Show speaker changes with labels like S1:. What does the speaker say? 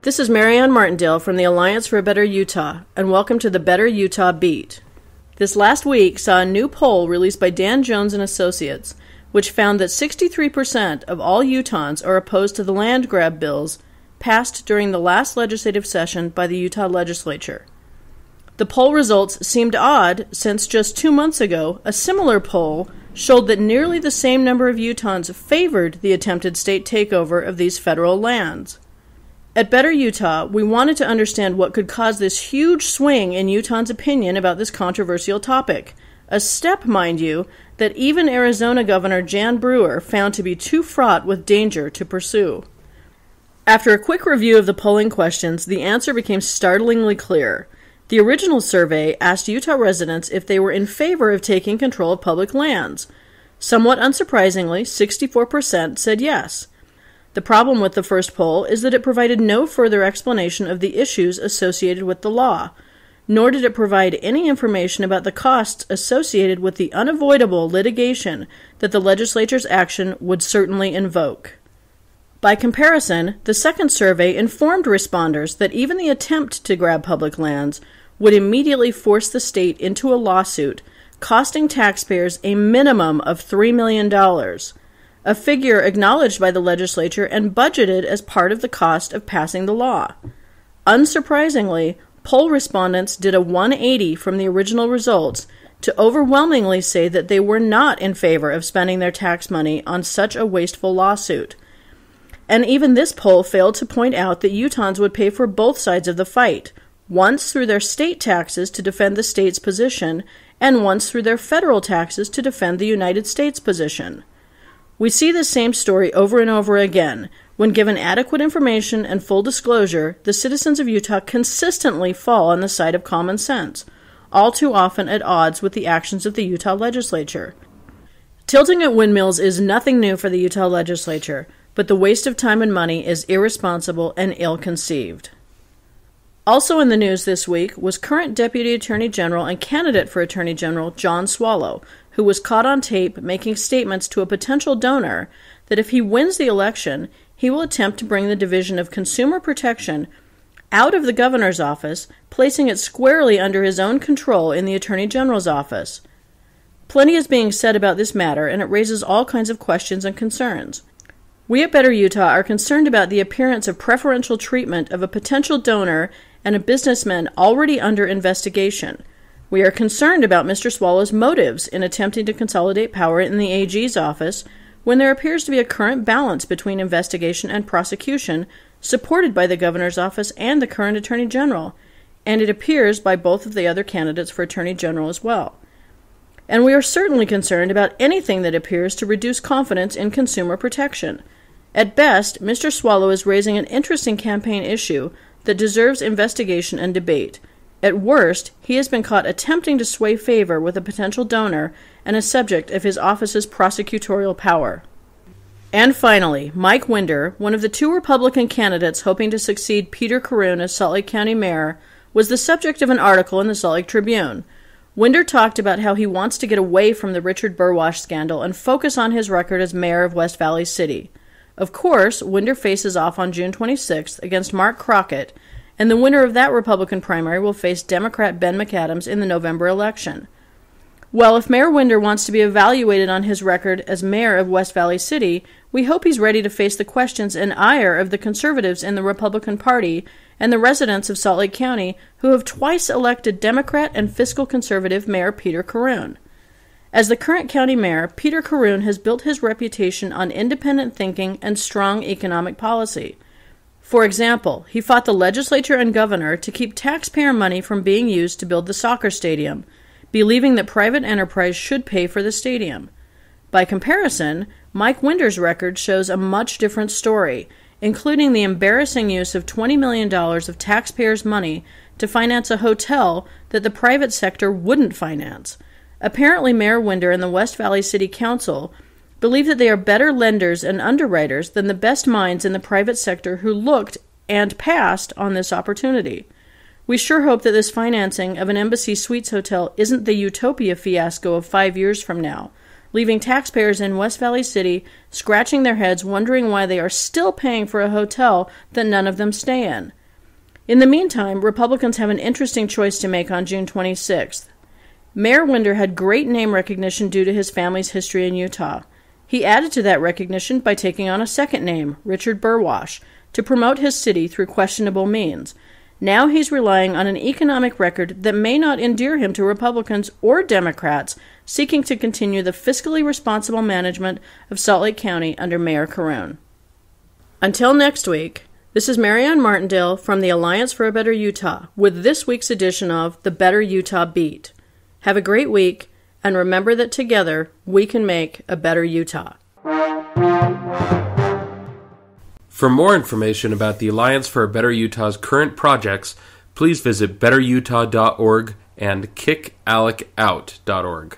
S1: This is Marianne Martindale from the Alliance for a Better Utah, and welcome to the Better Utah Beat. This last week saw a new poll released by Dan Jones and Associates, which found that 63% of all Utahns are opposed to the land grab bills passed during the last legislative session by the Utah Legislature. The poll results seemed odd since just 2 months ago, a similar poll showed that nearly the same number of Utahns favored the attempted state takeover of these federal lands. At Better Utah, we wanted to understand what could cause this huge swing in Utahns' opinion about this controversial topic, a step, mind you, that even Arizona Governor Jan Brewer found to be too fraught with danger to pursue. After a quick review of the polling questions, the answer became startlingly clear. The original survey asked Utah residents if they were in favor of taking control of public lands. Somewhat unsurprisingly, 64% said yes. The problem with the first poll is that it provided no further explanation of the issues associated with the law, nor did it provide any information about the costs associated with the unavoidable litigation that the legislature's action would certainly invoke. By comparison, the second survey informed responders that even the attempt to grab public lands would immediately force the state into a lawsuit, costing taxpayers a minimum of $3 million, a figure acknowledged by the legislature and budgeted as part of the cost of passing the law. Unsurprisingly, poll respondents did a 180 from the original results to overwhelmingly say that they were not in favor of spending their tax money on such a wasteful lawsuit. And even this poll failed to point out that Utahns would pay for both sides of the fight, once through their state taxes to defend the state's position, and once through their federal taxes to defend the United States position. We see this same story over and over again. When given adequate information and full disclosure, the citizens of Utah consistently fall on the side of common sense, all too often at odds with the actions of the Utah legislature. Tilting at windmills is nothing new for the Utah legislature, but the waste of time and money is irresponsible and ill-conceived. Also in the news this week was current Deputy Attorney General and candidate for Attorney General John Swallow, who was caught on tape making statements to a potential donor that if he wins the election, he will attempt to bring the Division of Consumer Protection out of the governor's office, placing it squarely under his own control in the Attorney General's office. Plenty is being said about this matter, and it raises all kinds of questions and concerns. We at Better Utah are concerned about the appearance of preferential treatment of a potential donor and a businessman already under investigation. We are concerned about Mr. Swallow's motives in attempting to consolidate power in the AG's office when there appears to be a current balance between investigation and prosecution supported by the governor's office and the current Attorney General, and it appears by both of the other candidates for Attorney General as well. And we are certainly concerned about anything that appears to reduce confidence in consumer protection. At best, Mr. Swallow is raising an interesting campaign issue that deserves investigation and debate. At worst, he has been caught attempting to sway favor with a potential donor and a subject of his office's prosecutorial power. And finally, Mike Winder, one of the two Republican candidates hoping to succeed Peter Karoon as Salt Lake County Mayor, was the subject of an article in the Salt Lake Tribune. Winder talked about how he wants to get away from the Richard Burwash scandal and focus on his record as mayor of West Valley City. Of course, Winder faces off on June 26th against Mark Crockett, and the winner of that Republican primary will face Democrat Ben McAdams in the November election. Well, if Mayor Winder wants to be evaluated on his record as mayor of West Valley City, we hope he's ready to face the questions and ire of the conservatives in the Republican Party and the residents of Salt Lake County who have twice elected Democrat and fiscal conservative Mayor Peter Karoon. As the current county mayor, Peter Karoon has built his reputation on independent thinking and strong economic policy. For example, he fought the legislature and governor to keep taxpayer money from being used to build the soccer stadium, believing that private enterprise should pay for the stadium. By comparison, Mike Winder's record shows a much different story, including the embarrassing use of $20 million of taxpayers' money to finance a hotel that the private sector wouldn't finance. Apparently, Mayor Winder and the West Valley City Council believe that they are better lenders and underwriters than the best minds in the private sector who looked and passed on this opportunity. We sure hope that this financing of an Embassy Suites hotel isn't the Utopia fiasco of 5 years from now. leaving taxpayers in West Valley City scratching their heads wondering why they are still paying for a hotel that none of them stay in. In the meantime, Republicans have an interesting choice to make on June 26th. Mayor Winder had great name recognition due to his family's history in Utah. He added to that recognition by taking on a second name, Richard Burwash, to promote his city through questionable means. Now he's relying on an economic record that may not endear him to Republicans or Democrats seeking to continue the fiscally responsible management of Salt Lake County under Mayor Karoon. Until next week, this is Marianne Martindale from the Alliance for a Better Utah with this week's edition of The Better Utah Beat. Have a great week, and remember that together we can make a better Utah.
S2: For more information about the Alliance for a Better Utah's current projects, please visit betterutah.org and kickalec.out.org.